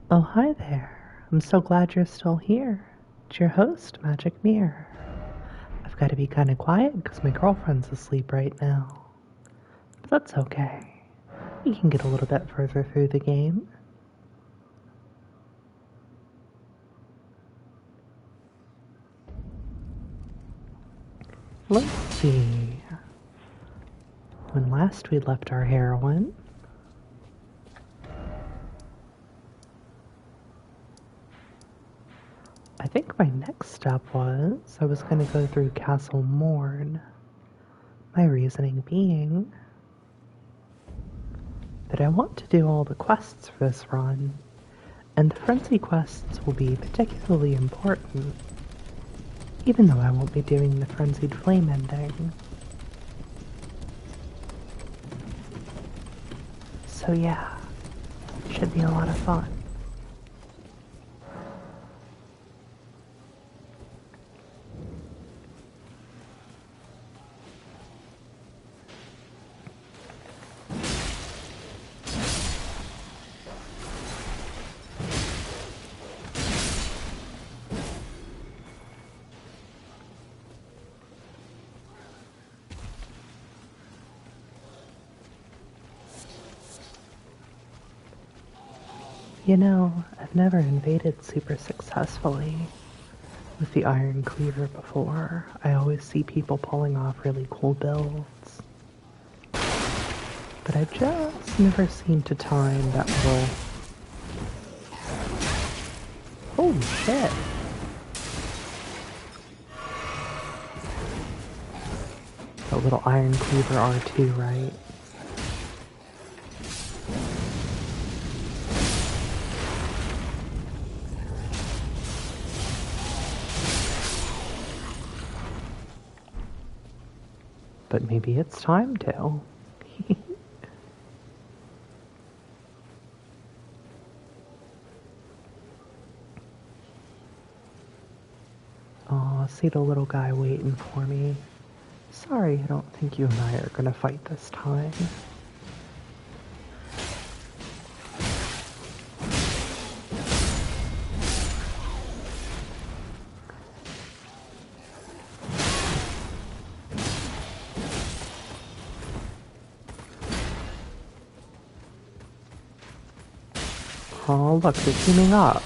Oh, hi there. I'm so glad you're still here. It's your host, Magic Mirror. I've got to be kind of quiet because my girlfriend's asleep right now. But that's okay. We can get a little bit further through the game. Let's see. When last we left our heroine, I think my next step was I was going to go through Castle Morn. My reasoning being that I want to do all the quests for this run, and the frenzy quests will be particularly important, even though I won't be doing the frenzied flame ending. So yeah, should be a lot of fun. You know, I've never invaded super successfully with the Iron Cleaver before. I always see people pulling off really cool builds. But I just never seem to time that little... Holy shit! That little Iron Cleaver R2, right? But maybe it's time to. Oh, see the little guy waiting for me. Sorry, I don't think you and I are gonna fight this time. Oh, look, they're teaming up.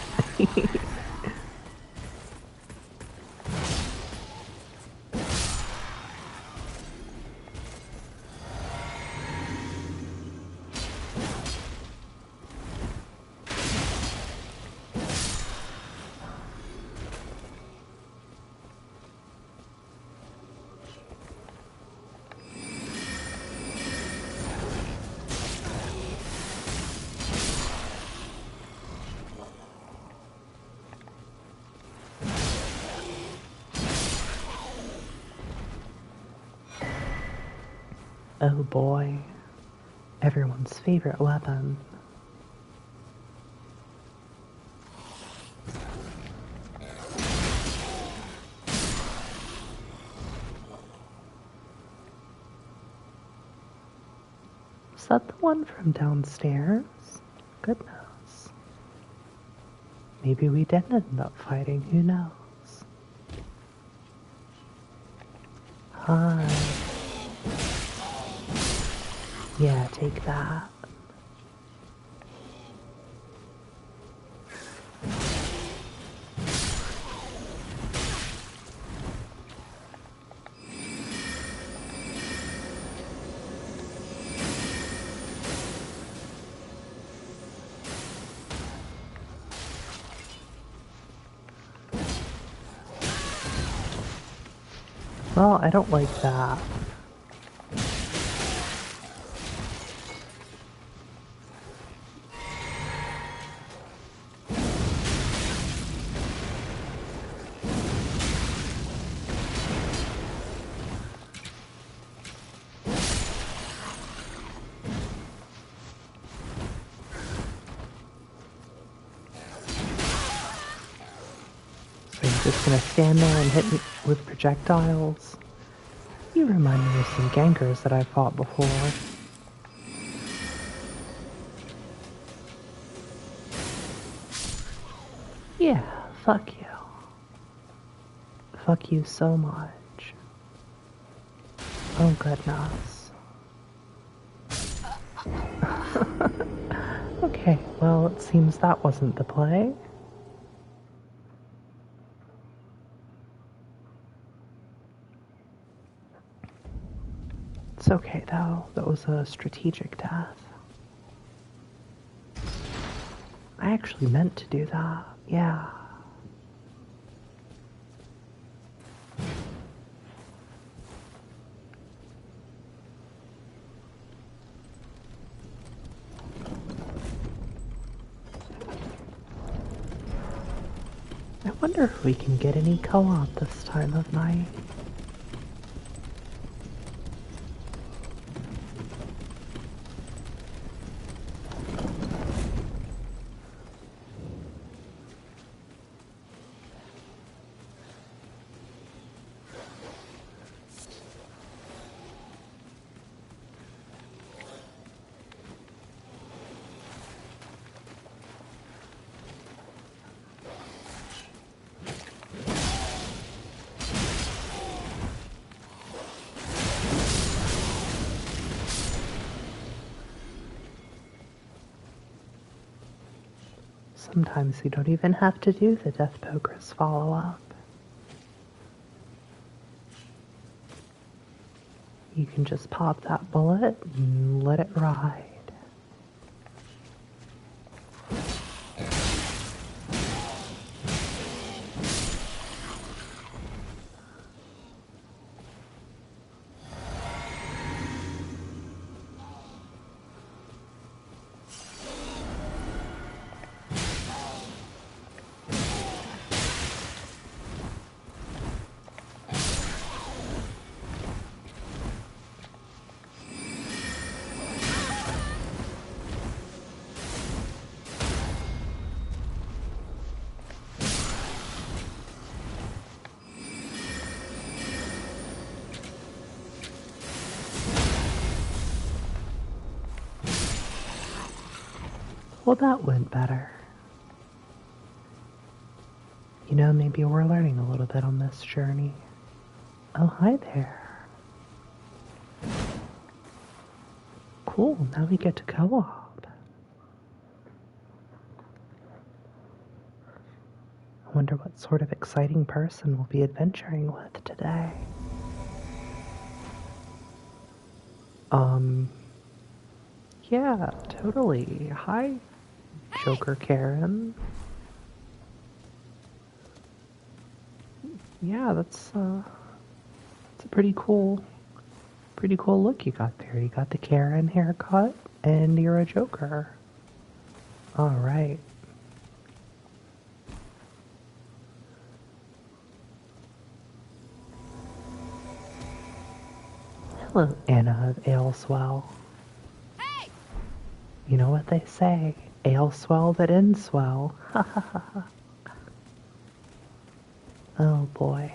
Oh boy, everyone's favorite weapon. Is that the one from downstairs? Goodness. Maybe we didn't end up fighting, who knows? Hi. Yeah, take that. Well, I don't like that. So you're just gonna stand there and hit me with projectiles? You remind me of some gankers that I've fought before. Yeah, fuck you. Fuck you so much. Oh, goodness. Okay, well, it seems that wasn't the play. It's okay, though. That was a strategic death. I actually meant to do that. Yeah. I wonder if we can get any co-op this time of night. Sometimes you don't even have to do the Death Progress follow-up. You can just pop that bullet and let it ride. Well, that went better. You know, maybe we're learning a little bit on this journey. Oh, hi there. Cool, now we get to co-op. I wonder what sort of exciting person we'll be adventuring with today. Yeah, totally. Hi, Joker Karen. Yeah, that's a pretty cool look you got there. You got the Karen haircut, and you're a Joker. All right. Hello, Anna of Aleswell. Hey! You know what they say, ale swell that ends well. Ha ha ha ha. Oh boy.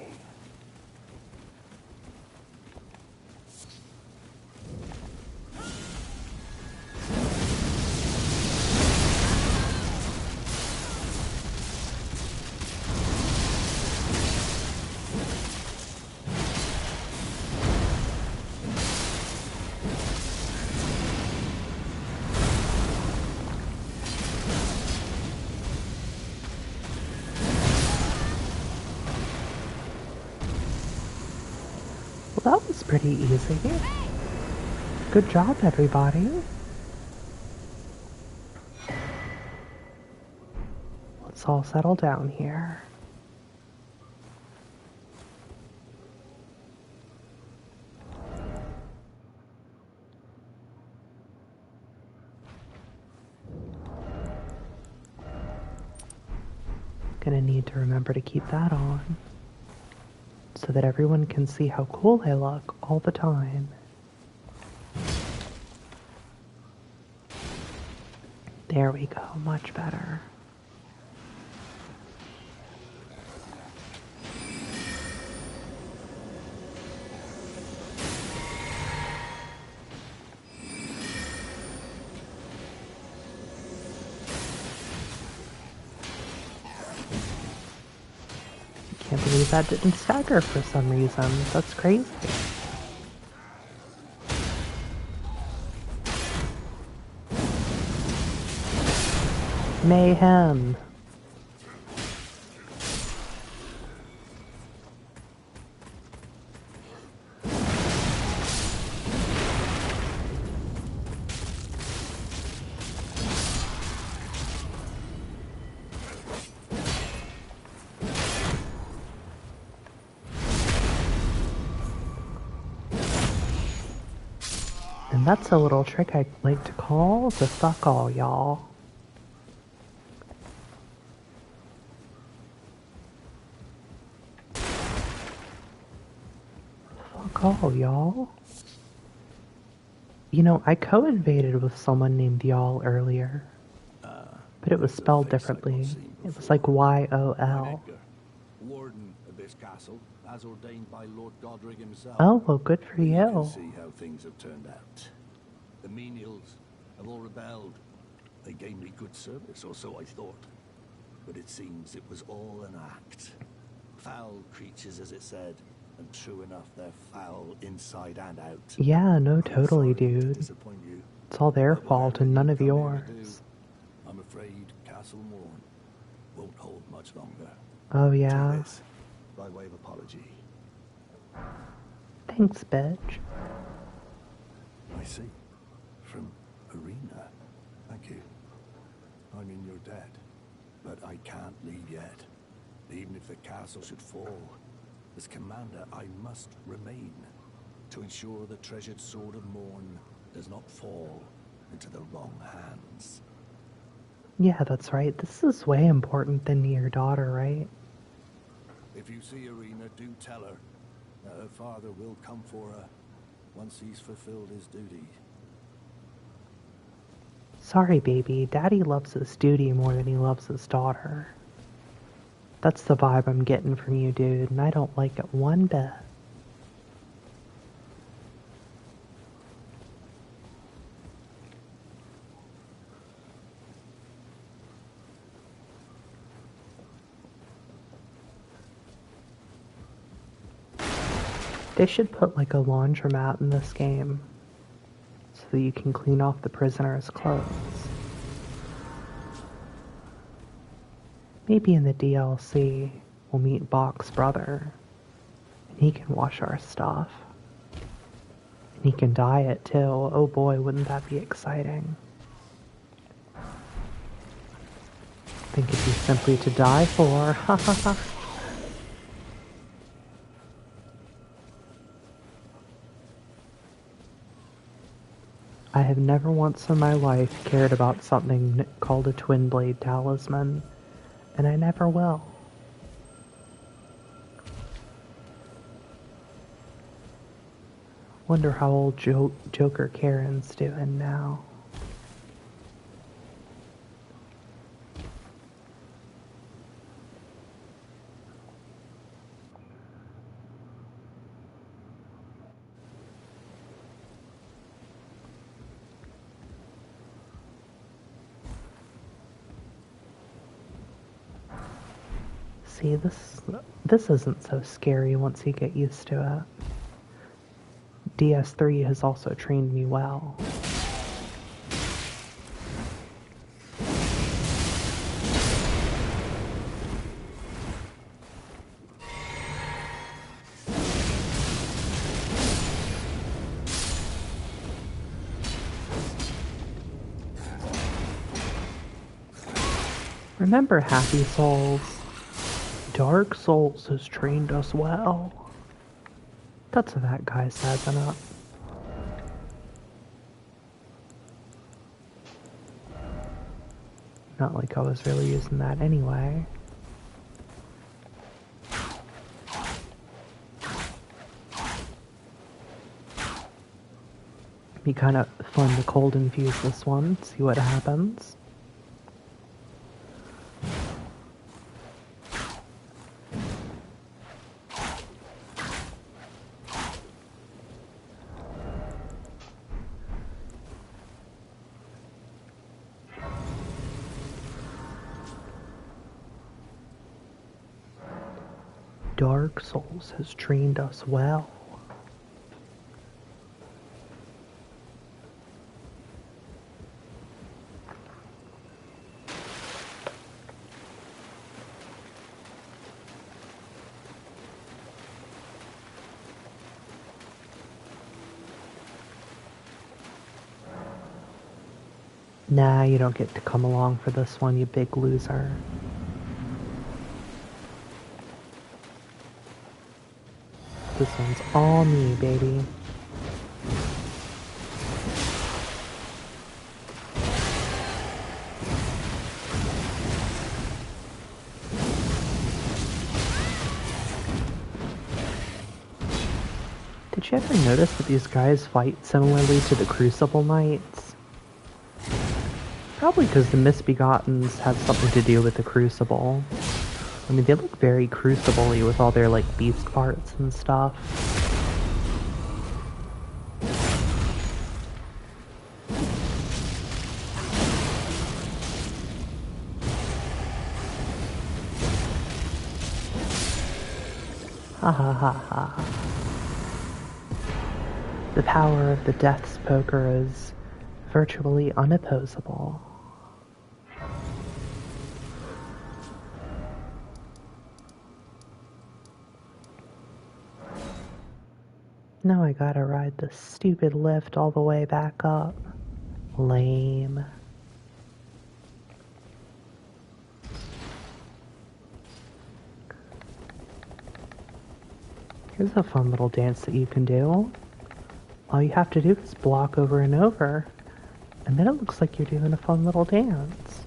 Well, that was pretty easy. Good job, everybody. Let's all settle down here. Gonna need to remember to keep that on so that everyone can see how cool I look all the time. There we go, much better. can't believe that didn't stagger for some reason. That's crazy. Mayhem. And that's a little trick I like to call the fuck all, y'all. Fuck all, y'all. You know, I co-invaded with someone named y'all earlier, but it was spelled differently. It was like Y-O-L. Warden of this castle, as ordained by Lord Godric himself. Oh, well, good for You can you. see how things have turned out. The menials have all rebelled. They gave me good service, or so I thought. But it seems it was all an act. Foul creatures, as it said. And true enough, they're foul inside and out. Yeah, no, I'm totally, sorry to dude. disappoint you. It's all their But fault whatever and none you of come here to yours. do, I'm afraid Castle Morn won't hold much longer. Oh, Take yeah? this, by way of apology. Thanks, bitch. I see. From Arena. Thank you. I mean, you're dead. But I can't leave yet. Even if the castle should fall, as commander, I must remain to ensure the treasured sword of Morn does not fall into the wrong hands. Yeah, that's right. This is way important than your daughter, right? If you see Arena, do tell her that her father will come for her once he's fulfilled his duty. Sorry, baby. Daddy loves his duty more than he loves his daughter. That's the vibe I'm getting from you, dude, and I don't like it one bit. They should put like a laundromat in this game so that you can clean off the prisoner's clothes. Maybe in the DLC we'll meet Bach's brother and he can wash our stuff. And he can dye it too. Oh boy, wouldn't that be exciting? I think it'd be simply to die for. Ha ha ha. I have never once in my life cared about something called a twin blade talisman, and I never will. Wonder how old Joker Karen's doing now. See, this isn't so scary once you get used to it. DS3 has also trained me well. Remember, Happy Souls? Dark Souls has trained us well. That's what that guy says in it. Not like I was really using that anyway. Be kind of fun to cold infuse this one, see what happens. Dark Souls has trained us well. Nah, you don't get to come along for this one, you big loser. This one's all me, baby. Did you ever notice that these guys fight similarly to the Crucible Knights? Probably because the Misbegottens have something to do with the Crucible. I mean, they look very Crucible-y with all their, like, beast parts and stuff. Ha ha ha ha. The power of the Death's Poker is virtually unopposable. Now I gotta ride this stupid lift all the way back up. Lame. Here's a fun little dance that you can do. All you have to do is block over and over, and then it looks like you're doing a fun little dance.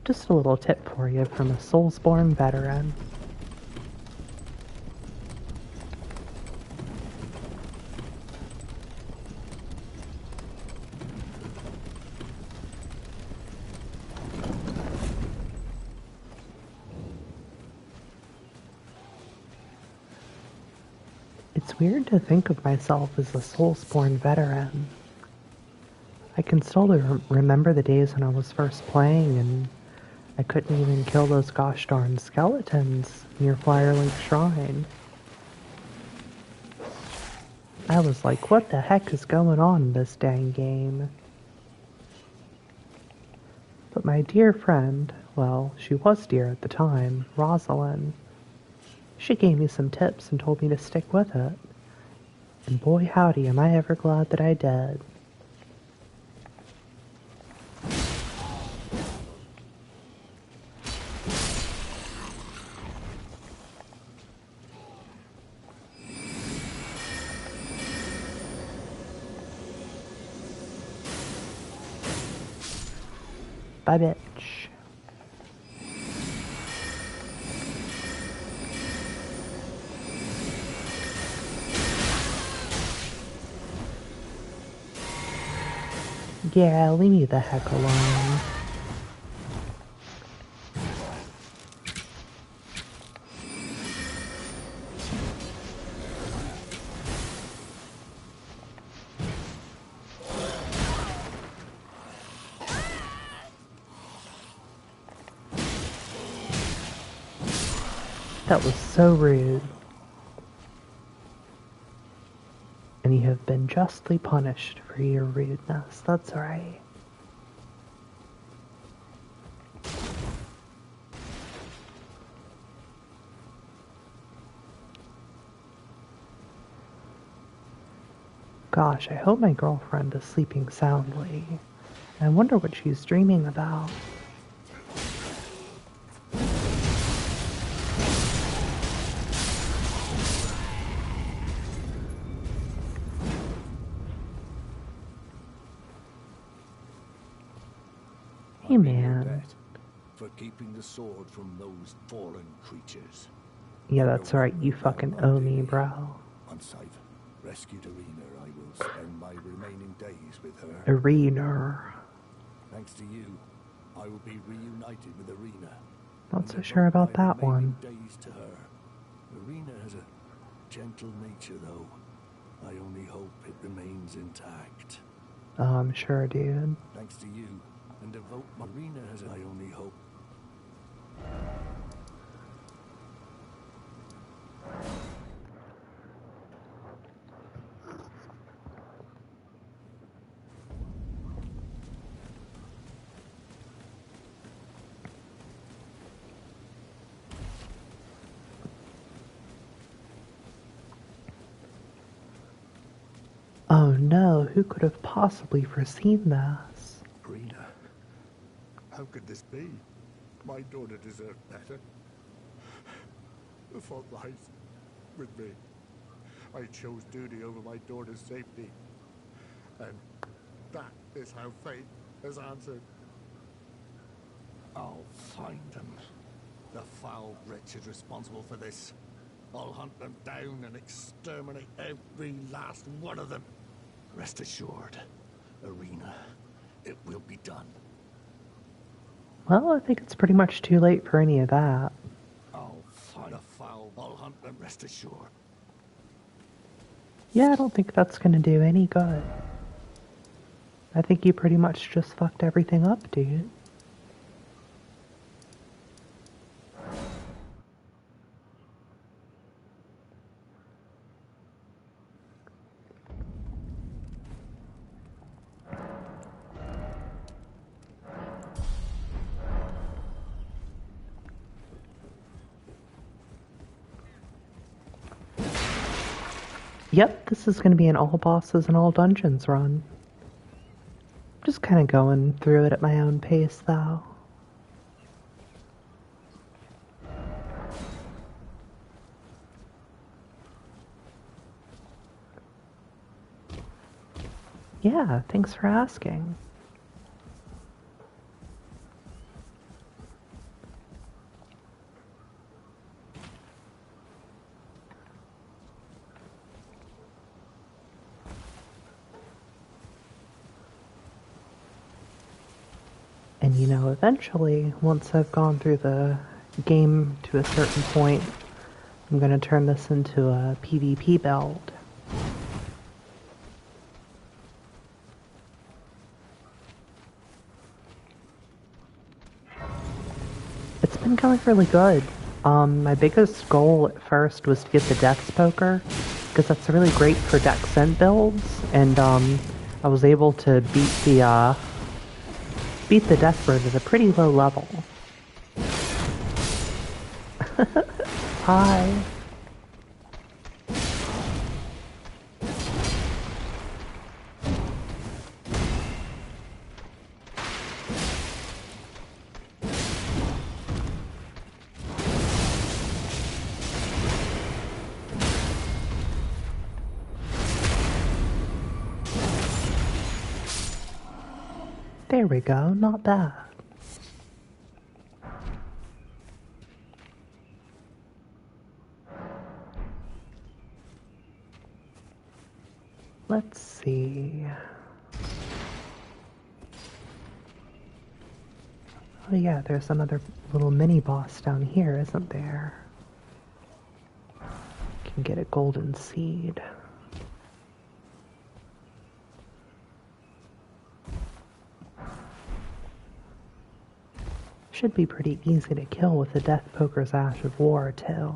Just a little tip for you from a Soulsborne veteran. It's weird to think of myself as a Soulsborne veteran. I can still remember the days when I was first playing and I couldn't even kill those gosh darn skeletons near Firelink Shrine. I was like, what the heck is going on in this dang game? But my dear friend, well, she was dear at the time, Rosalind, she gave me some tips and told me to stick with it. And boy howdy, am I ever glad that I did. Bye, bitch. Yeah, leave me the heck alone. That was so rude. And you have been justly punished for your rudeness. That's right. Gosh, I hope my girlfriend is sleeping soundly. I wonder what she's dreaming about. Hey, man. For keeping the sword from those fallen creatures. Yeah, that's right. You fucking owe me, bro. Once I've rescued Arena, I will spend my remaining days with her. Arena. Thanks to you, I will be reunited with Arena. Not so sure about that one. Days to her. Arena has a gentle nature, though. I only hope it remains intact. Oh, I'm sure, dude. Thanks to you, and devote Arena has I only hope. Oh no, who could have possibly foreseen this? Rena, how could this be? My daughter deserved better. The fault lies with me. I chose duty over my daughter's safety. And that is how fate has answered. I'll find them. The foul wretches responsible for this. I'll hunt them down and exterminate every last one of them. Rest assured, Arena, it will be done. Well, I think it's pretty much too late for any of that. I'll find a foul. I'll hunt them. Rest assured. Yeah, I don't think that's gonna do any good. I think you pretty much just fucked everything up, dude. Yep, this is gonna be an all bosses and all dungeons run. Just kind of going through it at my own pace, though. Yeah, thanks for asking. And you know, eventually, once I've gone through the game to a certain point, I'm going to turn this into a PvP build. It's been going really good. My biggest goal at first was to get the Dex Poker, because that's really great for Dexcent builds, and I was able to beat the Death Bird at a pretty low level. Hi. There we go, not bad. Let's see. Oh yeah, there's another little mini boss down here, isn't there? Can get a golden seed. Should be pretty easy to kill with the Death Poker's Ash of War, too.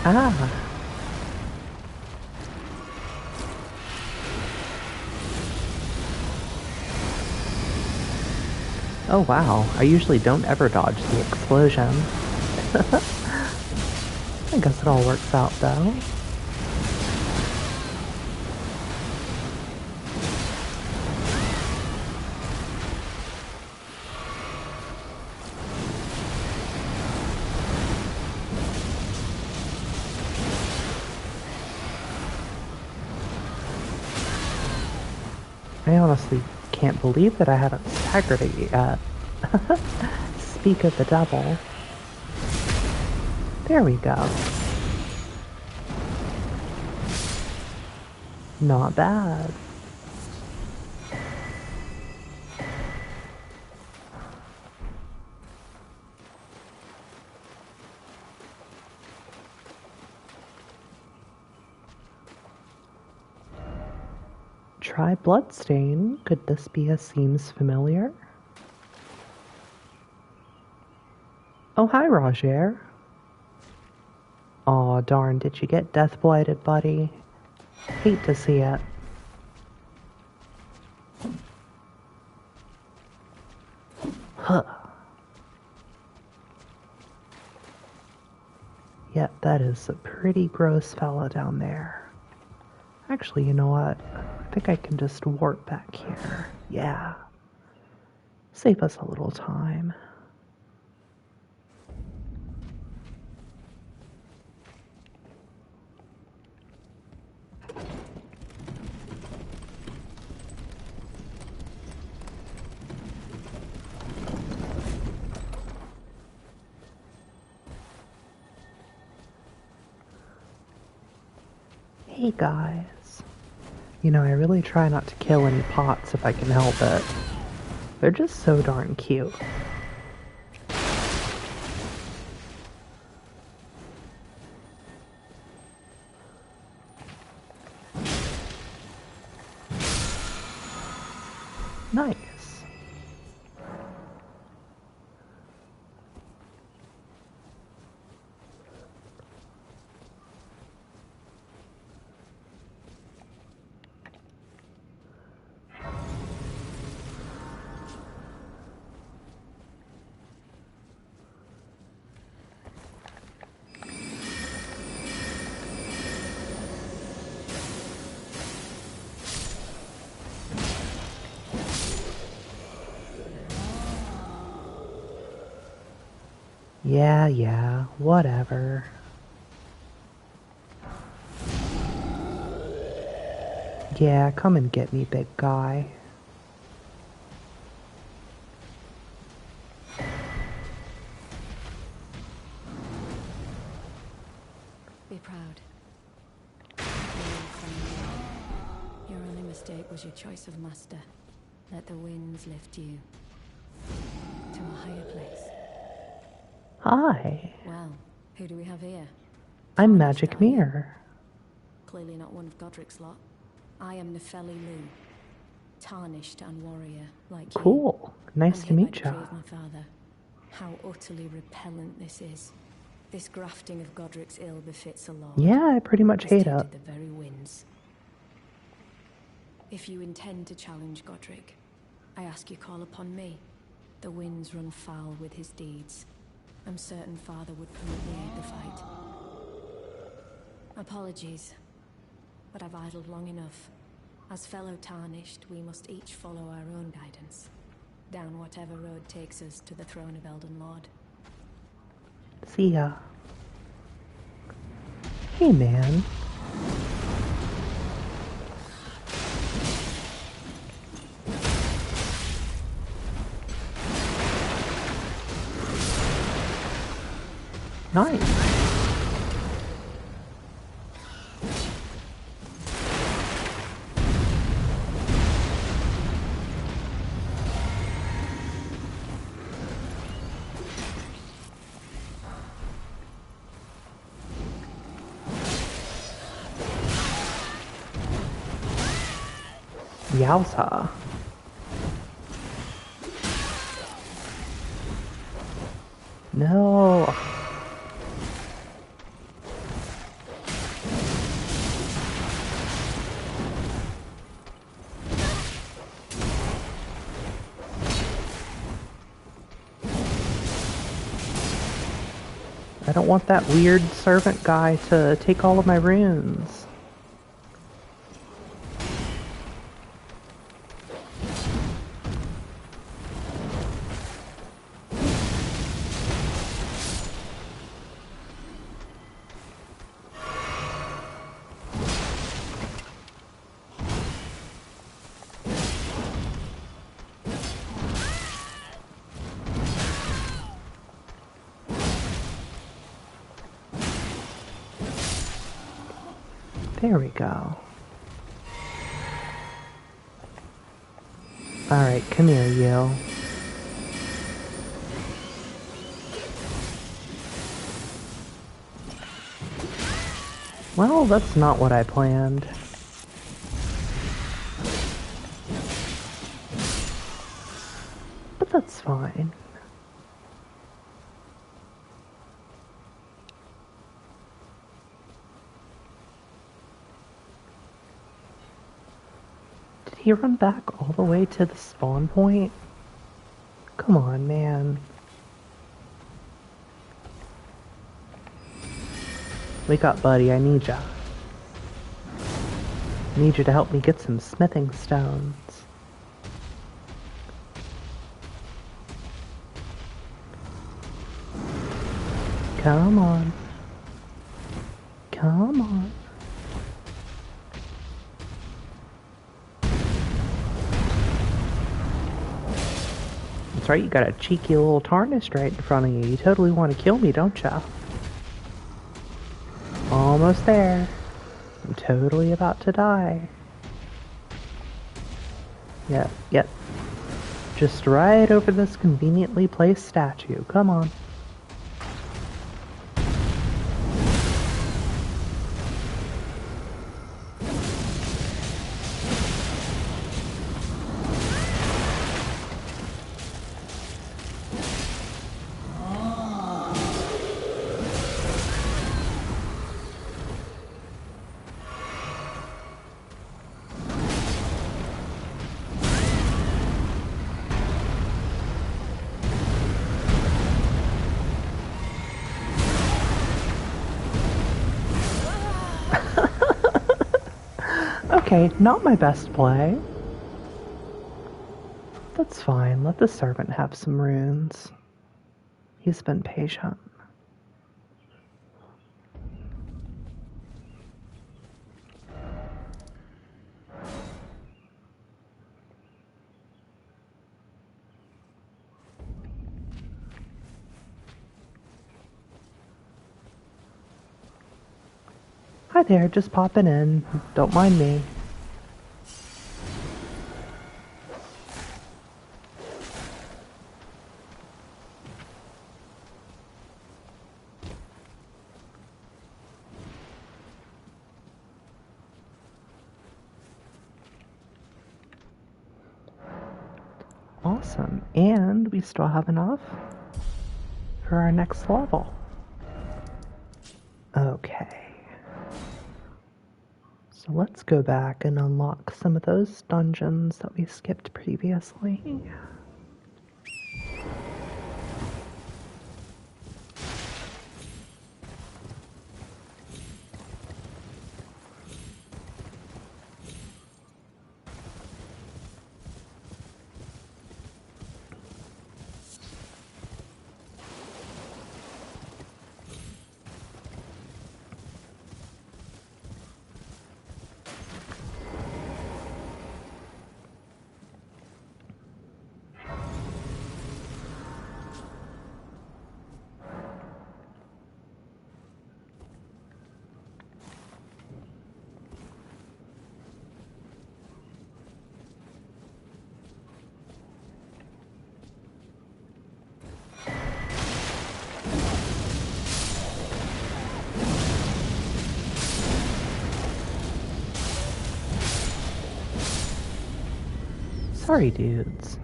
Ah. Oh wow, I usually don't ever dodge the explosion. I guess it all works out though. I honestly can't believe that I haven't staggered it yet. Speak of the devil. There we go. Not bad. Try bloodstain. Could this be a seems familiar? Oh, hi, Roger. Aw, darn, did you get death blighted, buddy? Hate to see it. Huh. Yep, that is a pretty gross fella down there. Actually, you know what? I think I can just warp back here. Yeah. Save us a little time. Hey guys. You know, I really try not to kill any pots if I can help it. They're just so darn cute. Nice. Yeah, whatever. Yeah, come and get me, big guy. Be proud. Your only mistake was your choice of master. Let the winds lift you to a higher place. Hi. Well, who do we have here? I'm Tarnished, Magic are you? Mirror. Clearly not one of Godric's lot. I am Nefeli Lu, tarnished and warrior like you. Cool. Nice I'm to here by meet decree ya. of my father. How utterly repellent this is. This grafting of Godric's ill befits a lord. Yeah, I pretty much Has hate tainted it. the very winds. If you intend to challenge Godric, I ask you call upon me. The winds run foul with his deeds. I'm certain father would permit me aid the fight. Apologies, but I've idled long enough. As fellow tarnished, we must each follow our own guidance. Down whatever road takes us to the throne of Elden Lord. See ya. Hey, man. Nice. Yowza. No. I don't want that weird servant guy to take all of my runes. There we go. Alright, come here, you. Well, that's not what I planned. But that's fine. Did he run back all the way to the spawn point? Come on, man. Wake up, buddy. I need ya. I need you to help me get some smithing stones. Come on. Come on. That's right, you got a cheeky little tarnished right in front of you. You totally want to kill me, don't ya? Almost there. I'm totally about to die. Yep. Just right over this conveniently placed statue. Come on. Okay, not my best play. That's fine. Let the servant have some runes. He's been patient. Hi there, just popping in. Don't mind me. Awesome. And we still have enough for our next level. Okay. So let's go back and unlock some of those dungeons that we skipped previously. Sorry, dudes,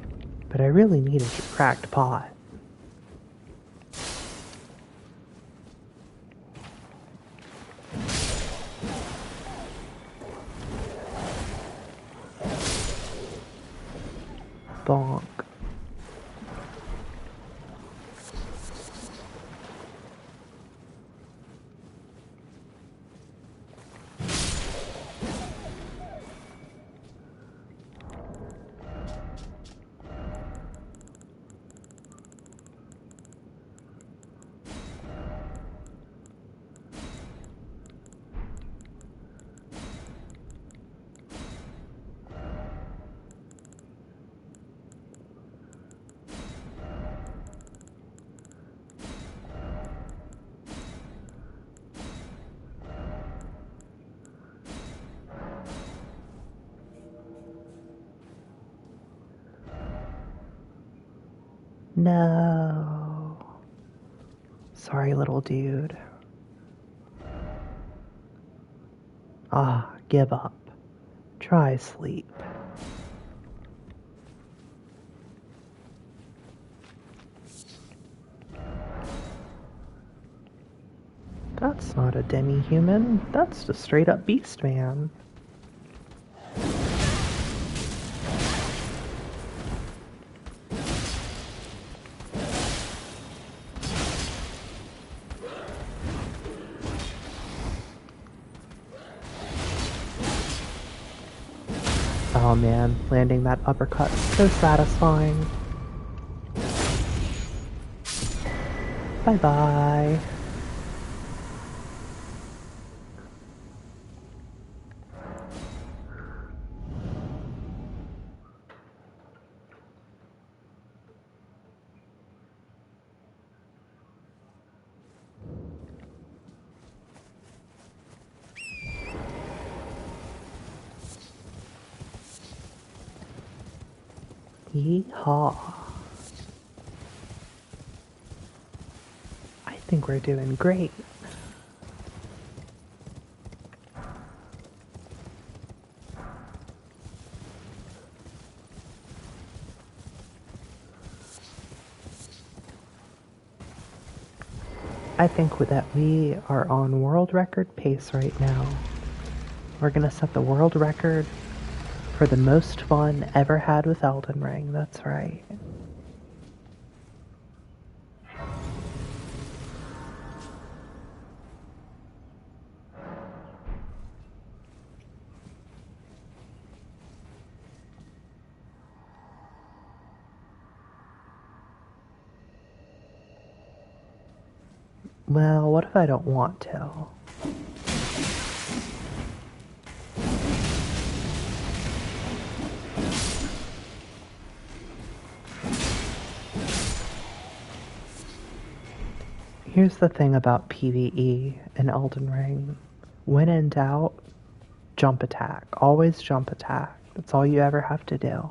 but I really needed your cracked pot. Bonk. No. Sorry, little dude. Ah, give up. Try sleep. That's not a demi-human. That's just straight up beast man. Oh man, landing that uppercut is so satisfying. Bye-bye. Yeehaw. I think we're doing great. I think that we are on world record pace right now. We're gonna set the world record for the most fun ever had with Elden Ring. That's right. Well, what if I don't want to? Here's the thing about PvE in Elden Ring. When in doubt, jump attack. Always jump attack. That's all you ever have to do.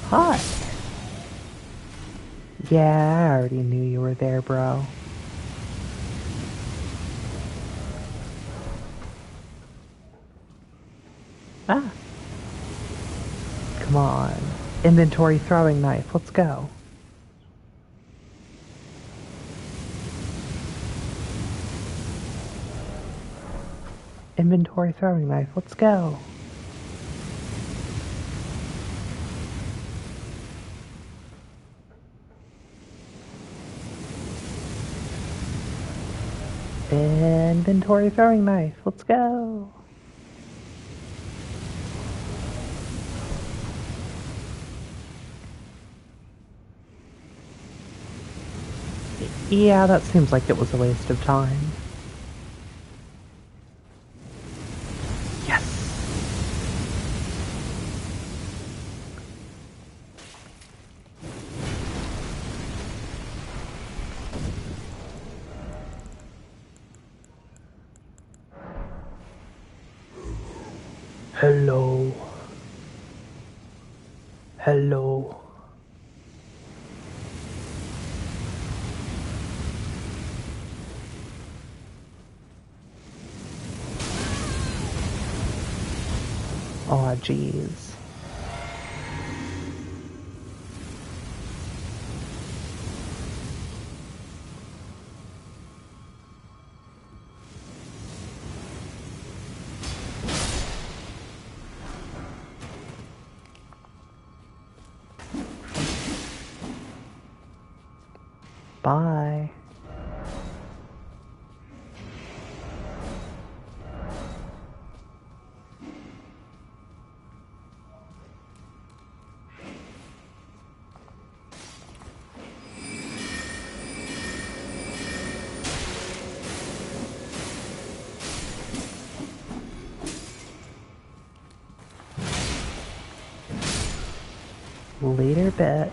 Hi. Yeah, I already knew you were there, bro. Ah. Come on. Inventory throwing knife. Let's go. Inventory throwing knife. Let's go. Inventory throwing knife. Let's go. Yeah, that seems like it was a waste of time. Yes! Hello. Hello. Aw, jeez. Bye. Later, bitch.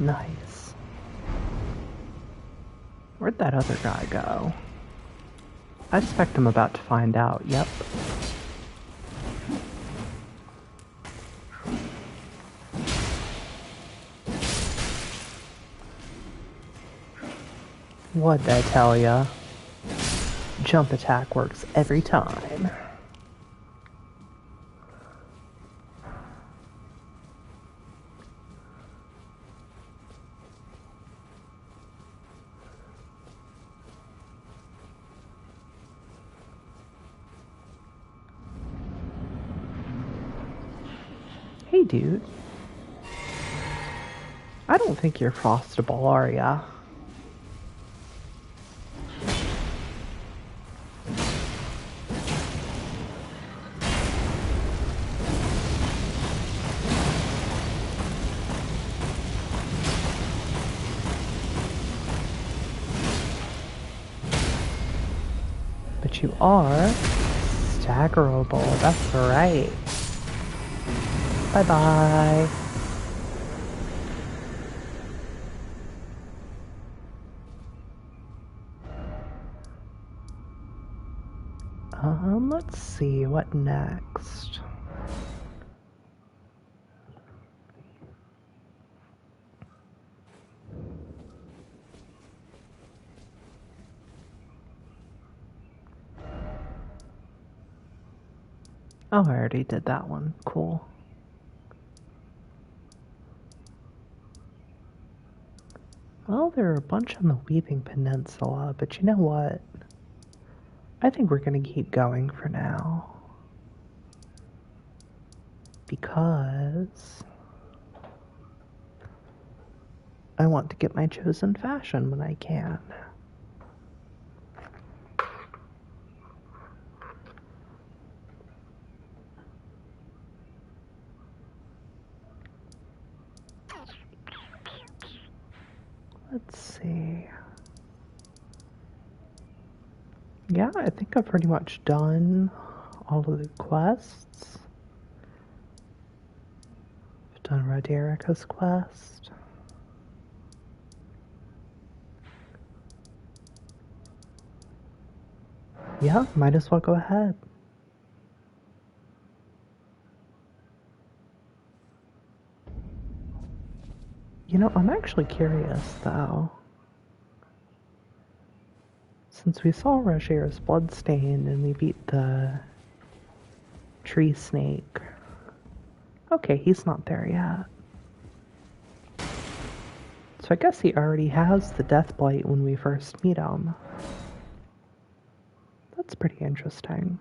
Nice. Where'd that other guy go? I suspect I'm about to find out, yep. What'd I tell ya? Jump attack works every time. Hey, dude. I don't think you're frostable, are ya? But you are staggerable, that's right. Bye-bye. Let's see, what next? Oh, I already did that one. Cool. Well, there are a bunch on the Weaving Peninsula, but you know what? I think we're gonna keep going for now. Because I want to get my chosen fashion when I can. Let's see. Yeah, I think I've pretty much done all of the quests. I've done Roderica's quest. Yeah, might as well go ahead. You know, I'm actually curious, though. Since we saw Roger's bloodstain and we beat the tree snake. Okay, he's not there yet. So I guess he already has the death blight when we first meet him. That's pretty interesting.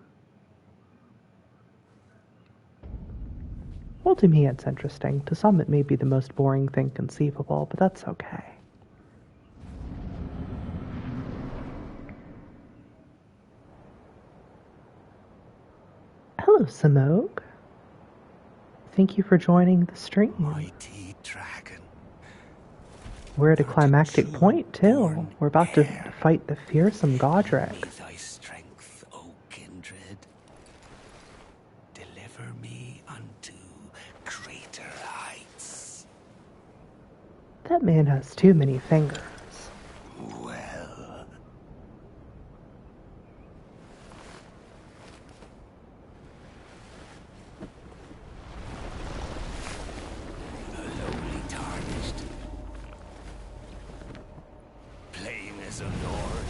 Well, to me it's interesting. To some it may be the most boring thing conceivable, but that's okay. Hello, Simog. Thank you for joining the stream. Mighty dragon. We're at a climactic point, too. We're about to fight the fearsome Godric. May thy strength, O kindred, deliver me unto greater heights. That man has too many fingers. Well, the lowly tarnished, plain as a lord.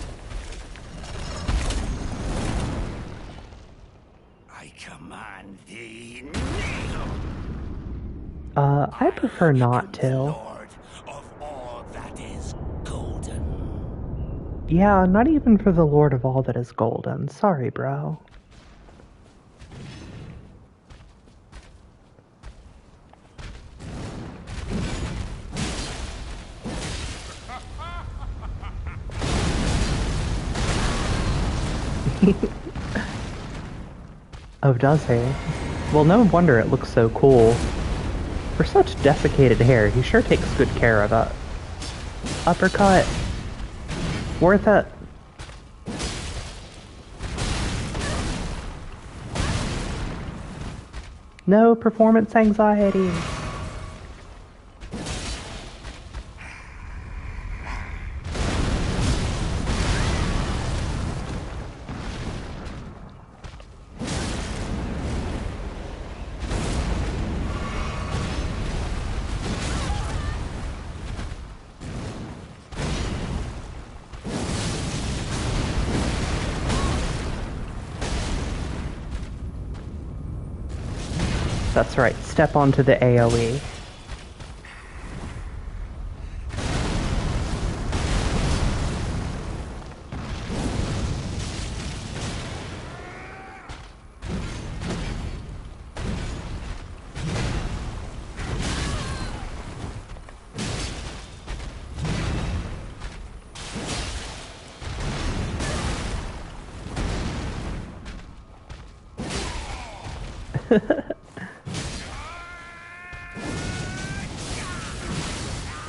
I command thee, kneel! I prefer not to. Lord of all that is golden. Yeah, not even for the Lord of all that is golden. Sorry, bro. Oh, does he? Well, no wonder it looks so cool. For such desiccated hair, he sure takes good care of it. Uppercut. Worth it. No performance anxiety. That's right, step onto the AoE.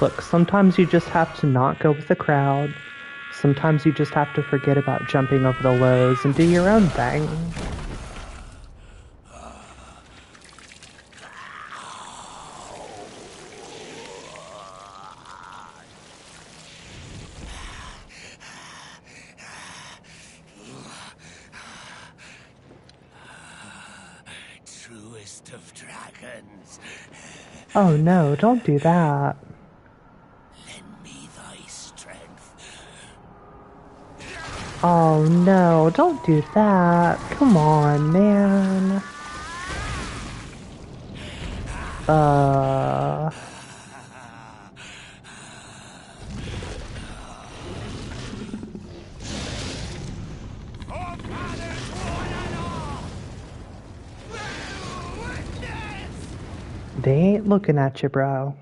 Look, sometimes you just have to not go with the crowd. Sometimes you just have to forget about jumping over the lows and do your own thing. Truest of dragons. Oh no, don't do that. Lend me thy strength. Oh no, don't do that. Come on, man. They ain't looking at you, bro.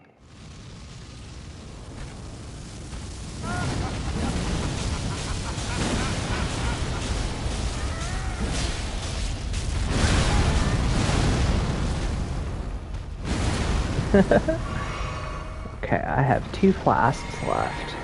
Okay, I have 2 flasks left.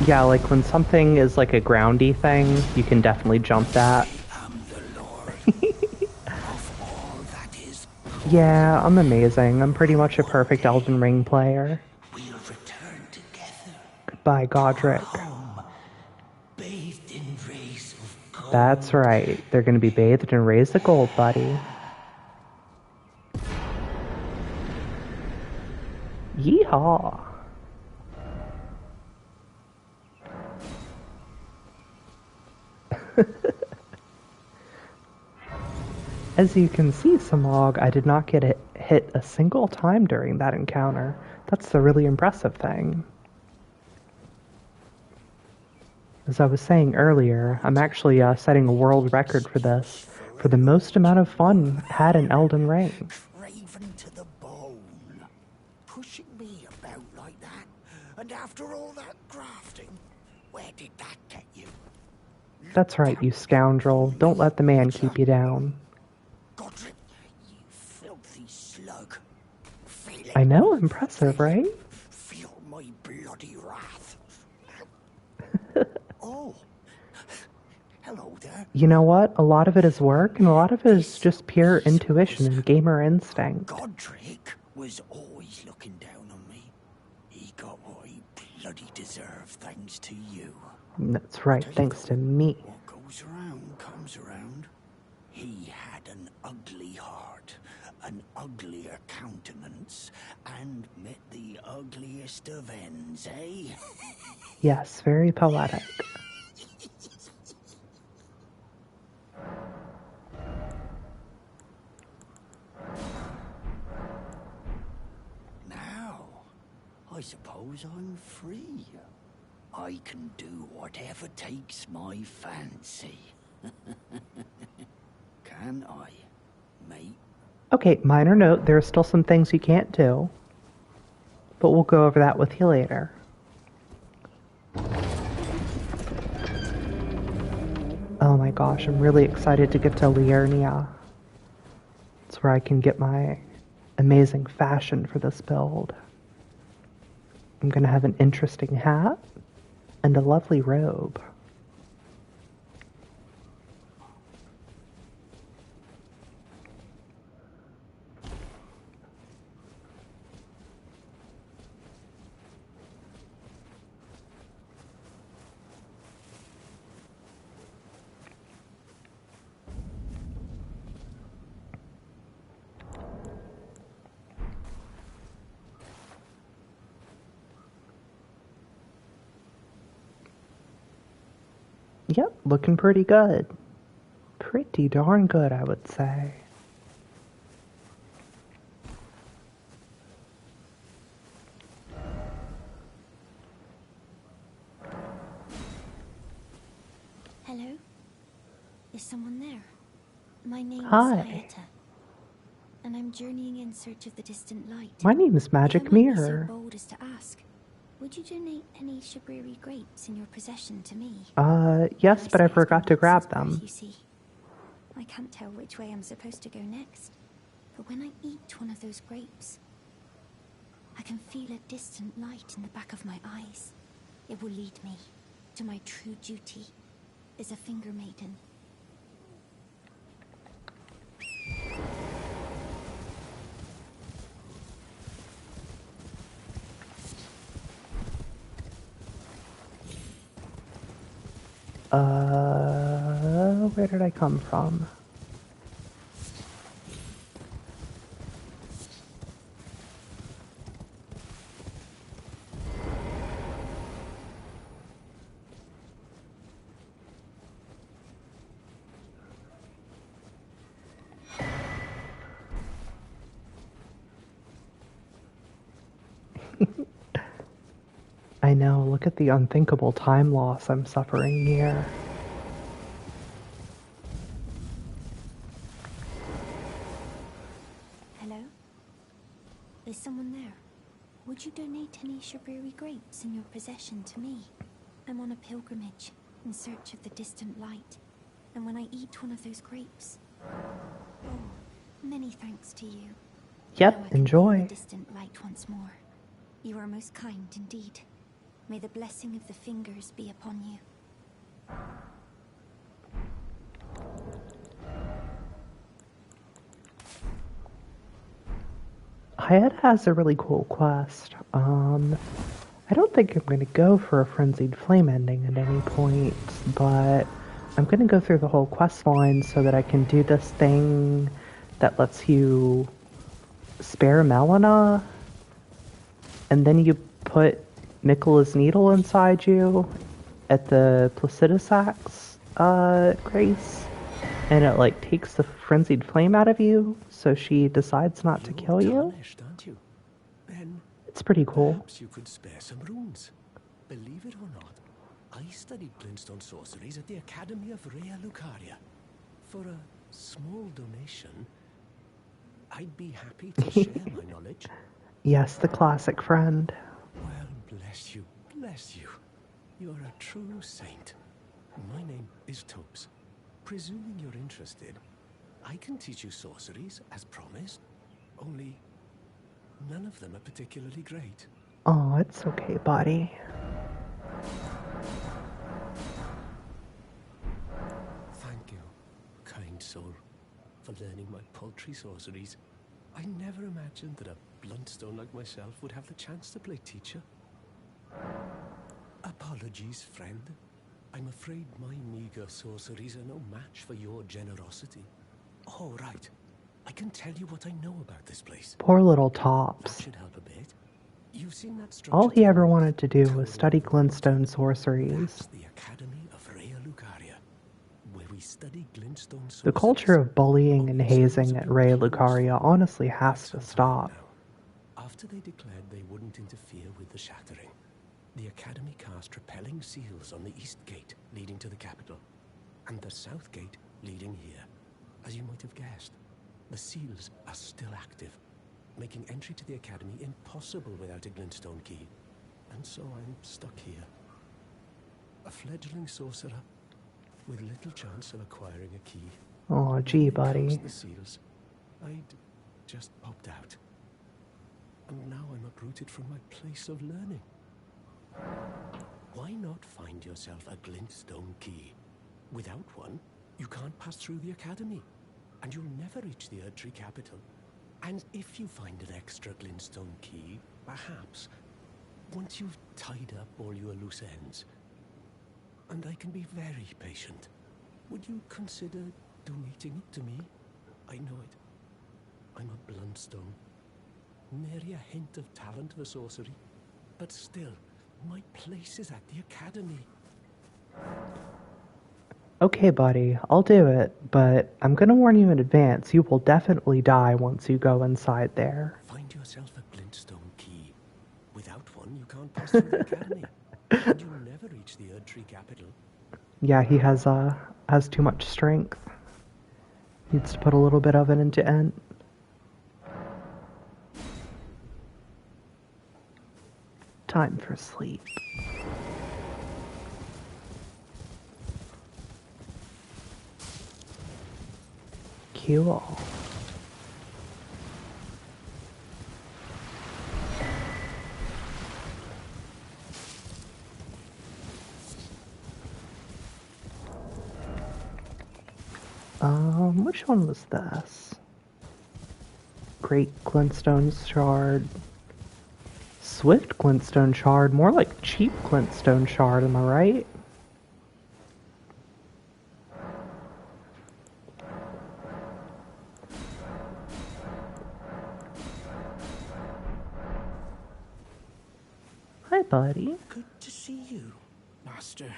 Yeah, like when something is like a groundy thing, you can definitely jump that. I'm the Lord of all that is. Yeah, I'm amazing. I'm pretty much a perfect Elden Ring player. We'll return together. Goodbye, Godric. Home, bathed in rays of gold. That's right. They're gonna be bathed in rays of gold, buddy. Yeehaw! As you can see, Samog, I did not get hit a single time during that encounter. That's the really impressive thing. As I was saying earlier, I'm actually setting a world record for this, for the most amount of fun had in Elden Ring. Craven to the bone. Pushing me about like that. And after all that grafting, where did that get you? That's right, you scoundrel. Don't let the man keep you down. Godric, you filthy slug. Feel it. I know, impressive, right? Feel my bloody wrath. Oh. Hello there. You know what? A lot of it is work, and a lot of it is just pure intuition and gamer instinct. Godric was always looking down on me. He got what he bloody deserved thanks to you. That's right, thanks to me. What goes around comes around. He had an ugly heart, an uglier countenance, and met the ugliest of ends, eh? Yes, very poetic. I suppose I'm free. I can do whatever takes my fancy. Can I, mate? Okay, minor note, there are still some things you can't do, but we'll go over that with you later. Oh my gosh, I'm really excited to get to Liurnia. It's where I can get my amazing fashion for this build. I'm going to have an interesting hat and a lovely robe. Yep, looking pretty good. Pretty darn good, I would say. Hello? Is someone there? My name is Hi. Hayata, and I'm journeying in search of the distant light. My name is If I Magic might be so Mirror. bold as to ask, would you donate any Shabriri grapes in your possession to me? Yes, but I Eyesight has forgot been to grab lost, as them. you see. I can't tell which way I'm supposed to go next, but when I eat one of those grapes, I can feel a distant light in the back of my eyes. It will lead me to my true duty as a finger maiden. Where did I come from? I know, look at the unthinkable time loss I'm suffering here. Hello? Is someone there? Would you donate any Shabriri grapes in your possession to me? I'm on a pilgrimage in search of the distant light, and when I eat one of those grapes... Oh, many thanks to you. Yep, Now I can feel enjoy. the distant light once more. You are most kind indeed. May the blessing of the fingers be upon you. Hayat has a really cool quest. I don't think I'm going to go for a frenzied flame ending at any point, but I'm going to go through the whole quest line so that I can do this thing that lets you spare Melina, and then you put Miquela's needle inside you at the Placidusax grace, and it like takes the frenzied flame out of you, so she decides not to kill you. Tarnished, aren't you? Then It's pretty cool. perhaps you could spare some runes. Believe it or not, I studied glintstone sorceries at the Academy of Rea Lucaria. For a small donation, I'd be happy to share my knowledge. Yes, the classic friend. Well, bless you, bless you. You're a true saint. My name is Topes. Presuming you're interested, I can teach you sorceries as promised. Only none of them are particularly great. Oh, it's okay, buddy. Thank you, kind soul, for learning my paltry sorceries. I never imagined that a bluntstone like myself would have the chance to play teacher. Apologies, friend. I'm afraid my meager sorceries are no match for your generosity. Oh, right. I can tell you what I know about this place. Poor little That Tops. should help a bit. You've seen that structure. All he to ever the north, wanted to do was towering study over the water? glintstone That's sorceries. the Academy of Rea Lucaria, where we study glintstone sorceries. The culture of bullying and Only souls hazing of at your Rea king's Lucaria fallen honestly quite has to some time stop. now. After After they declared they wouldn't interfere with the shattering, the Academy cast repelling seals on the east gate leading to the capital, and the south gate leading here. As you might have guessed, the seals are still active, making entry to the Academy impossible without a glintstone key. And so I'm stuck here. A fledgling sorcerer with little chance of acquiring a key. Oh, gee, buddy. The seals, I'd just popped out. And now I'm uprooted from my place of learning. Why not find yourself a glintstone key? Without one, you can't pass through the Academy, and you'll never reach the Erdtree capital. And if you find an extra glintstone key, perhaps, once you've tied up all your loose ends, and I can be very patient, would you consider donating it to me? I know it. I'm a bluntstone. Nary a hint of talent for sorcery. But still, my place is at the Academy. Okay, buddy, I'll do it, but I'm gonna warn you in advance, you will definitely die once you go inside there. Find yourself a glintstone key. Without one, you can't pass through the Academy. And you'll never reach the Erdtree capital. Yeah, he has too much strength. Needs to put a little bit of it into Ent. Time for sleep. Cool. Which one was this? Great glintstone shard. Swift glintstone shard, more like cheap glintstone shard, am I right? Hi, buddy. Good to see you, Master.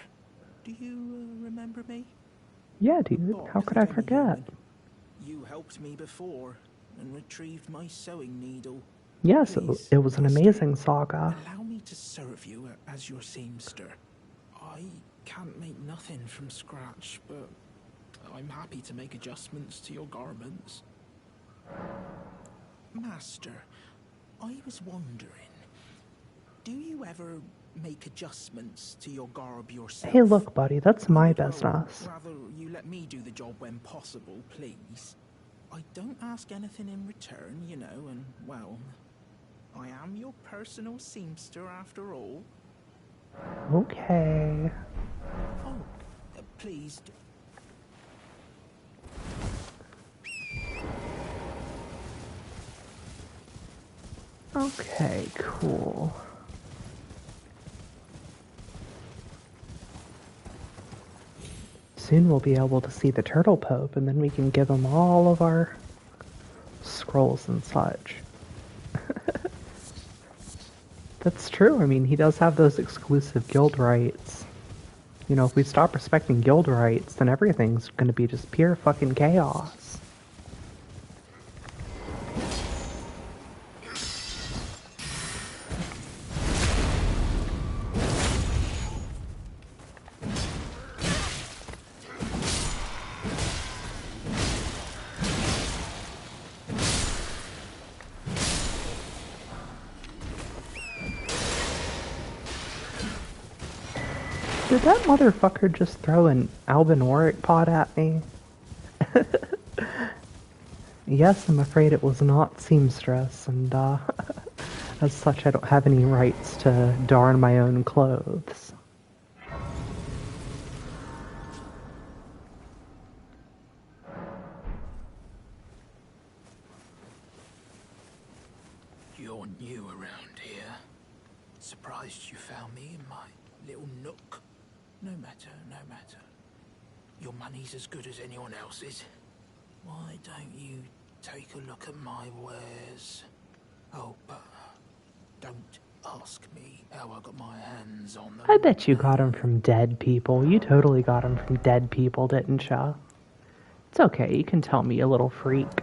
Do you remember me? Yeah, dude. How could I forget? You helped me before and retrieved my sewing needle. Yes, Please, it was an Master, amazing saga. allow me to serve you as your seamster. I can't make nothing from scratch, but I'm happy to make adjustments to your garments. Master, I was wondering, do you ever make adjustments to your garb yourself? Hey, look, buddy, that's my Well, business. rather, you let me do the job when possible, please. I don't ask anything in return, you know, and, well, I am your personal seamster after all. Okay. Oh, please. Okay, cool. Soon we'll be able to see the Turtle Pope, and then we can give him all of our scrolls and such. That's true. I mean, he does have those exclusive guild rights. You know, if we stop respecting guild rights, then everything's gonna be just pure fucking chaos. Did that motherfucker just throw an albinoric pot at me? Yes, I'm afraid it was not seamstress, and as such I don't have any rights to darn my own clothes. You're new around here. Surprised you found me in my little nook. No matter, no matter. Your money's as good as anyone else's. Why don't you take a look at my wares? Oh, but don't ask me how I got my hands on them. I bet you got them from dead people. You totally got them from dead people, didn't ya? It's okay, you can tell me, you little freak.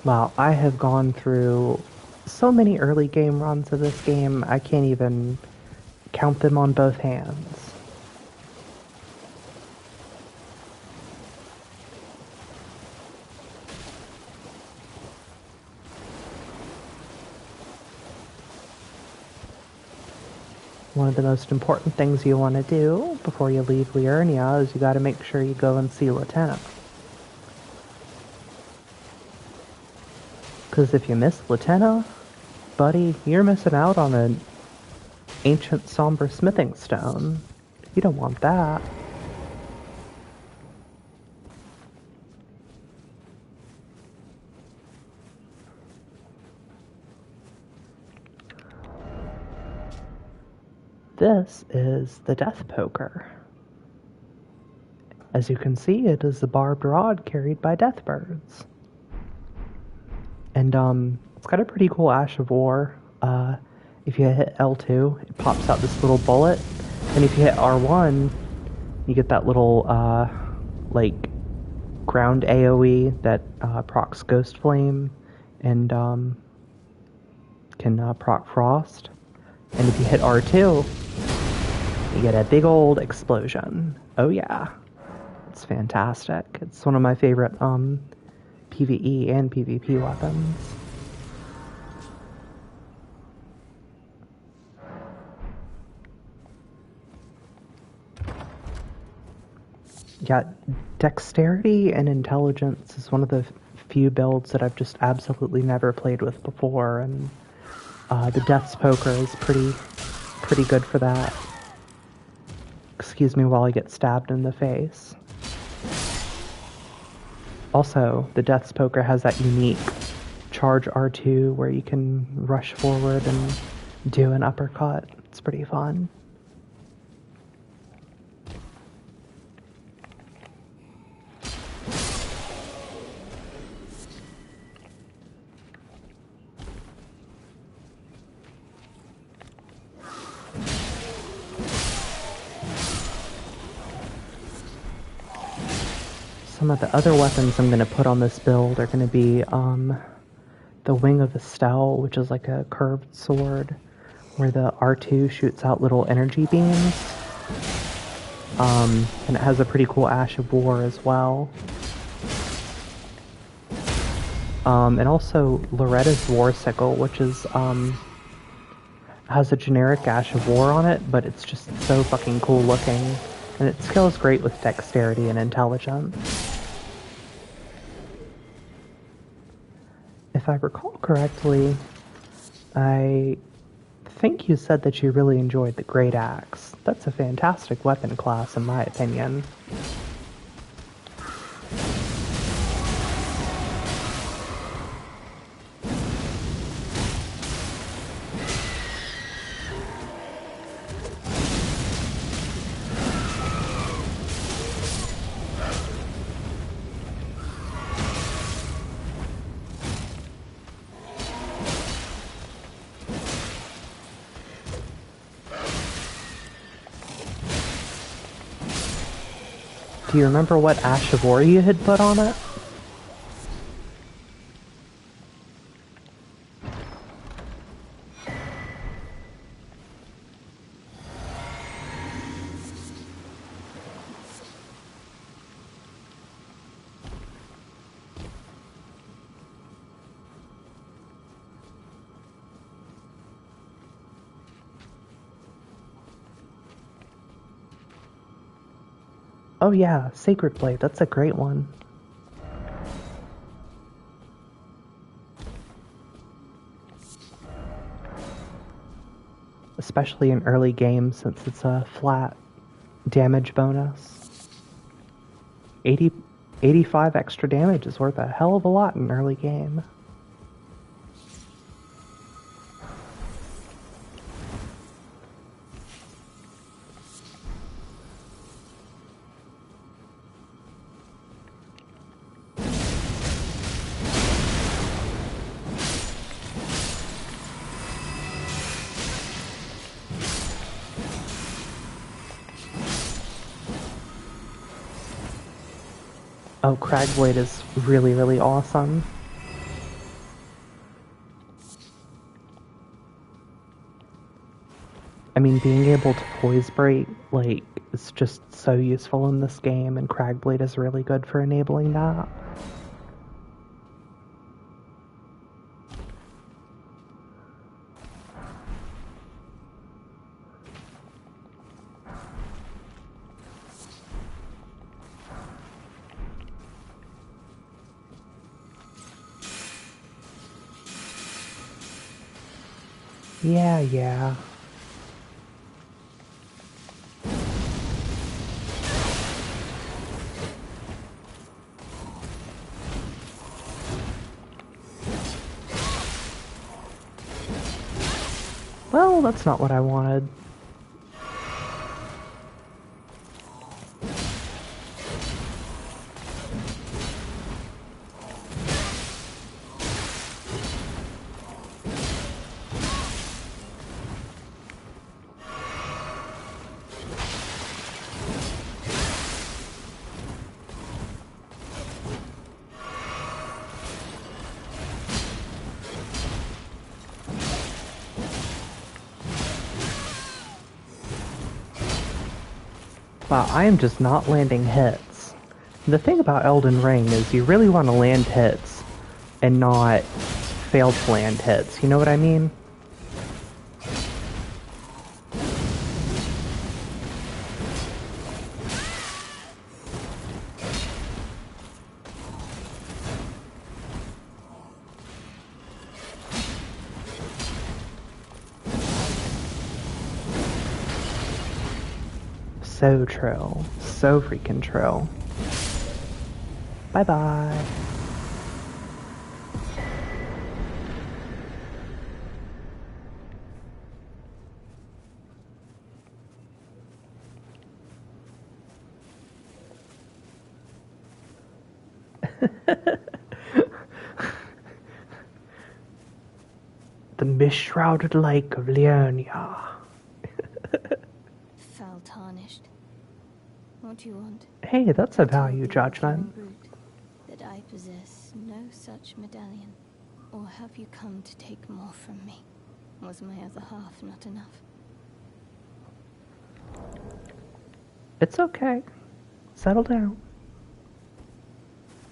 Wow, I have gone through so many early game runs of this game, I can't even count them on both hands. One of the most important things you want to do before you leave Liurnia is you got to make sure you go and see Latenna. Because if you miss Latenna, buddy, you're missing out on an ancient somber smithing stone. You don't want that. This is the Death Poker. As you can see, it is the barbed rod carried by death birds. And it's got a pretty cool Ash of War. If you hit L2, it pops out this little bullet. And if you hit R1, you get that little like ground AoE that procs Ghost Flame and can proc Frost. And if you hit R2, you get a big old explosion. Oh yeah. It's fantastic. It's one of my favorite PvE and PvP weapons. Yeah, dexterity and intelligence is one of the few builds that I've just absolutely never played with before, and the Death's Poker is pretty good for that. Excuse me while I get stabbed in the face. Also, the Death's Poker has that unique charge R2 where you can rush forward and do an uppercut. It's pretty fun. Some of the other weapons I'm going to put on this build are going to be the Wing of Estelle, which is like a curved sword where the R2 shoots out little energy beams. And it has a pretty cool Ash of War as well. And also Loretta's War Sickle, which is has a generic Ash of War on it, but it's just so fucking cool looking. And it scales great with dexterity and intelligence. If I recall correctly, I think you said that you really enjoyed the Great Axe. That's a fantastic weapon class, in my opinion. Do you remember what Ash of War you had put on it? Oh yeah, Sacred Blade, that's a great one. Especially in early games since it's a flat damage bonus. 85 extra damage is worth a hell of a lot in early game. Oh, Cragblade is really, really awesome. I mean, being able to poise break, like, is just so useful in this game, and Cragblade is really good for enabling that. Yeah. Well, that's not what I wanted. Wow, I am just not landing hits. The thing about Elden Ring is you really want to land hits and not fail to land hits, you know what I mean? So true. So freaking true. Bye-bye. The mist-shrouded lake of Liurnia. Foul tarnished. What do you want? Hey, that's a I told value the judgment. Brute that I possess no such medallion. Or have you come to take more from me? Was my other half not enough? It's okay. Settle down.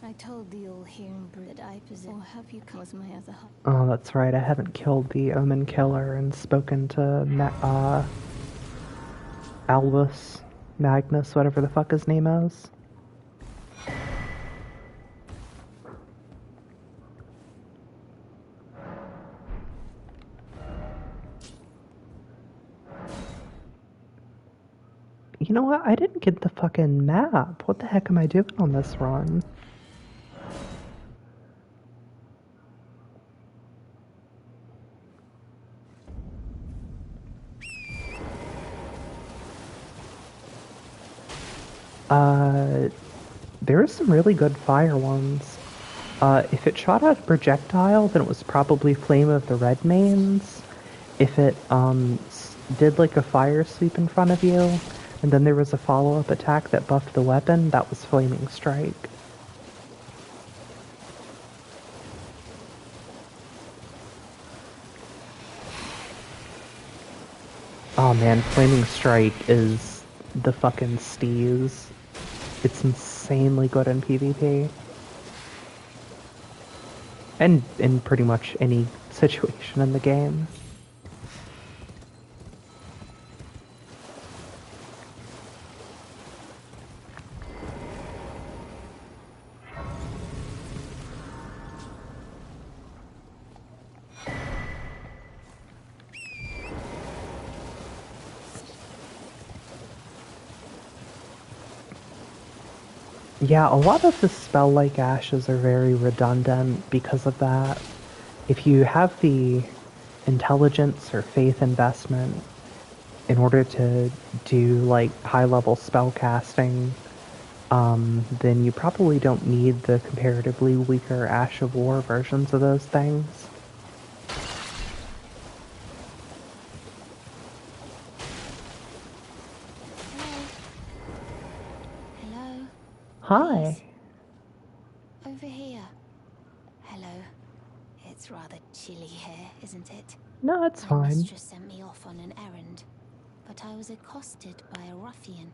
I told the all-hearing brute that I possess. Or have you come? Was my other half? Oh, that's right. I haven't killed the Omen Killer and spoken to Albus, Magnus, whatever the fuck his name is. You know what? I didn't get the fucking map. What the heck am I doing on this run? There are some really good fire ones. If it shot out a projectile, then it was probably Flame of the Red Mains. If it, did like a fire sweep in front of you, and then there was a follow-up attack that buffed the weapon, that was Flaming Strike. Oh man, Flaming Strike is the fucking steez. It's insanely good in PvP. And in pretty much any situation in the game. Yeah, a lot of the spell-like ashes are very redundant because of that. If you have the intelligence or faith investment in order to do like high-level spell casting, then you probably don't need the comparatively weaker Ash of War versions of those things. Hello? Hi. Please. Over here. Hello. It's rather chilly here, isn't it? No, it's My fine. mistress sent me off on an errand. but I was accosted by a ruffian,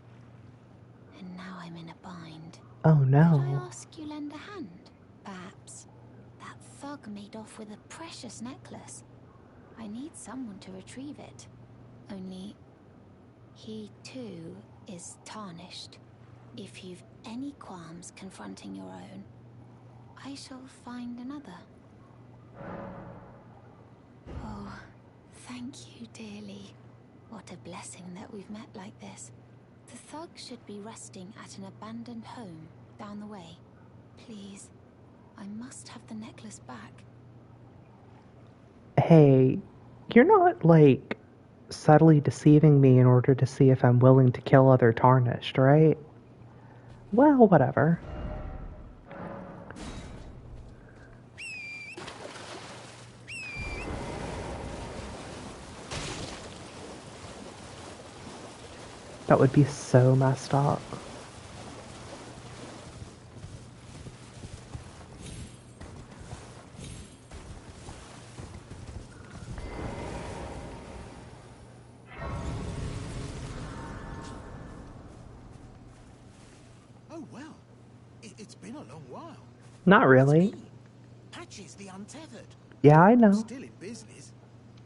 and now I'm in a bind. Oh Could I no. ask you lend a hand? Perhaps. That thug made off with a precious necklace. I need someone to retrieve it. Only, he too is tarnished. If you've any qualms confronting your own, I shall find another. Oh, thank you dearly. What a blessing that we've met like this. The thug should be resting at an abandoned home down the way. Please, I must have the necklace back. Hey, you're not, like, subtly deceiving me in order to see if I'm willing to kill other Tarnished, right? Well, whatever. That would be so messed up. Oh, well. It's been a long while. Not It's really. me. Patches the Untethered. Yeah, I know. Still in business,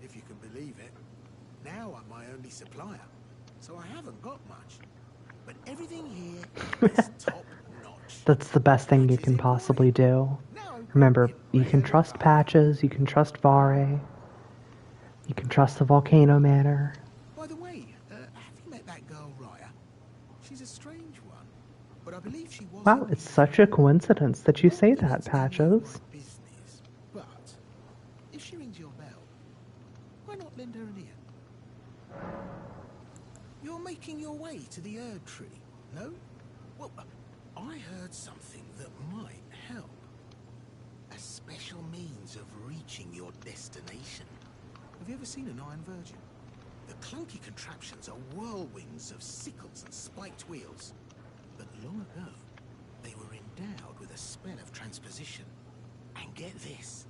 if you can believe it. Now I'm my only supplier, so I haven't got much. But everything here is top notch. That's the best thing you can possibly do. Remember, you can trust Patches, you can trust Vare, you can trust the Volcano Manor. By the way, have you met that girl, Raya? She's a strange one, but I believe she was. Wow, it's such a coincidence that you say that, Patches. Business, but if she rings your bell, why not lend her an ear? You're making your way to the Erd Tree, no? Well, I heard something that might help. A special means of reaching your destination. Have you ever seen an Iron Virgin? The clunky contraptions are whirlwinds of sickles and spiked wheels. But long ago, they were endowed with a spell of transposition. And get this,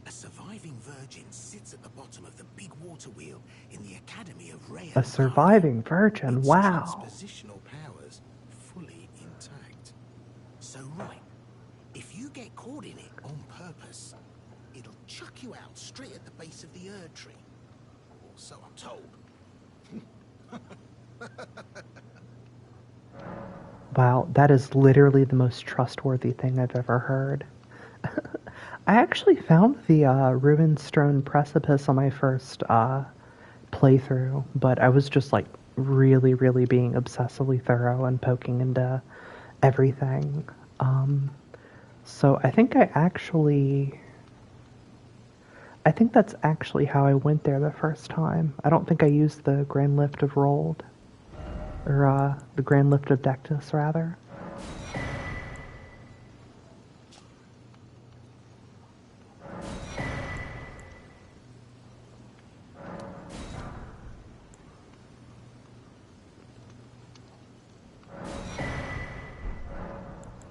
a surviving virgin sits at the bottom of the big water wheel in the Academy of Rhea. A surviving virgin, its wow. transpositional powers fully intact. So right, if you get caught in it on purpose, it'll chuck you out straight at the base of the Erd Tree. Or so I'm told. Wow, that is literally the most trustworthy thing I've ever heard. I actually found the ruin-strewn precipice on my first playthrough, but I was just like really, really being obsessively thorough and poking into everything. So I think that's actually how I went there the first time. I don't think I used the Grand Lift of Rold. Or, the Grand Lift of Dectus, rather.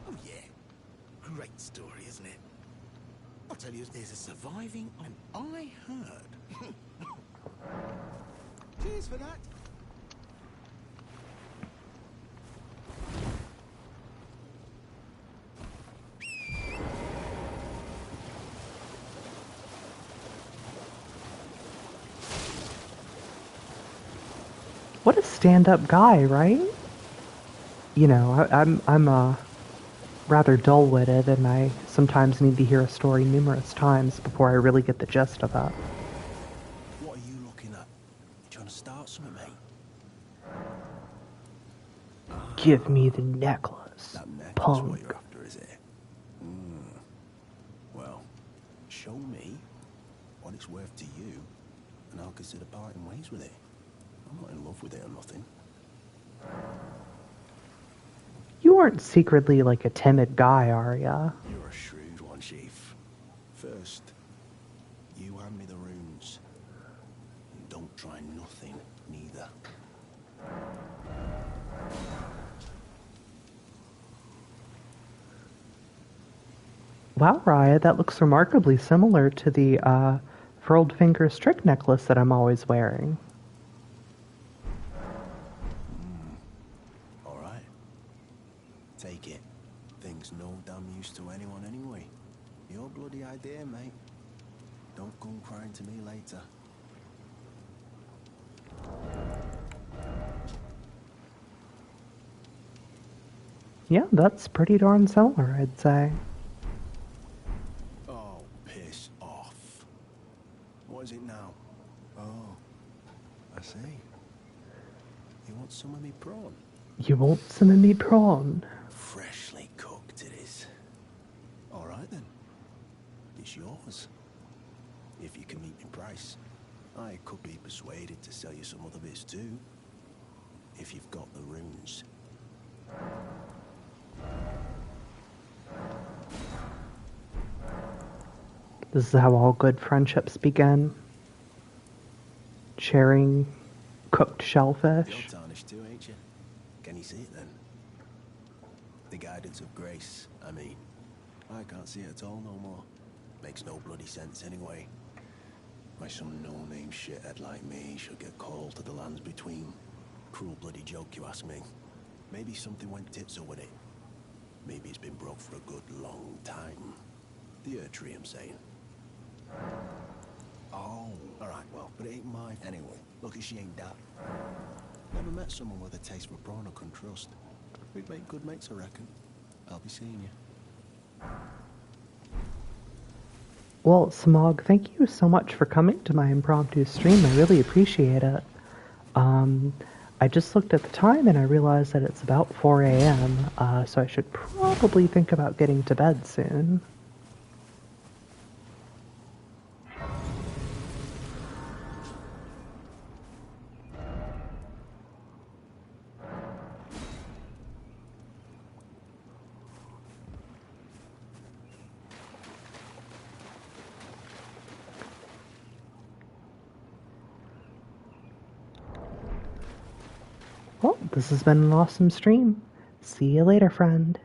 Oh yeah, great story, isn't it? I'll tell you, there's a surviving, and I heard. Cheers for that. What a stand-up guy, right? You know, I'm rather dull-witted, and I sometimes need to hear a story numerous times before I really get the gist of it. What are you looking at? You trying to start something, mate? Give me the necklace, That necklace punk. what you're after, is it? Well, show me what it's worth to you, and I'll consider parting ways with it. I'm not in love with it or nothing. You aren't secretly like a timid guy, are ya? You're a shrewd one, Chief. First, you hand me the runes. And don't try nothing, neither. Wow, Raya, that looks remarkably similar to the furled finger strict necklace that I'm always wearing. dear, mate. Don't come crying to me later. Yeah, that's pretty darn similar, I'd say. Oh, piss off. What is it now? Oh, I see. You want some of me prawn? You want some of me prawn? Freshly cooked it is. All right then. It's yours. If you can meet me price. I could be persuaded to sell you some other bits too. If you've got the runes. This is how all good friendships begin. Sharing cooked shellfish. You're tarnished too, ain't you? Can you see it then? The guidance of grace, I mean. I can't see it at all no more. Makes no bloody sense anyway. Why some no-name shithead like me should get called to the lands between. Cruel bloody joke, you ask me. Maybe something went tits up with it. Maybe it's been broke for a good long time. The earth tree, I'm saying. Oh, alright, well, but it ain't mine anyway. Lucky she ain't that. Never met someone with a taste for prawn I can trust. We'd make good mates, I reckon. I'll be seeing you. Well, Smog, thank you so much for coming to my impromptu stream. I really appreciate it. I just looked at the time and I realized that it's about 4 a.m., so I should probably think about getting to bed soon. Well, this has been an awesome stream. See you later, friend.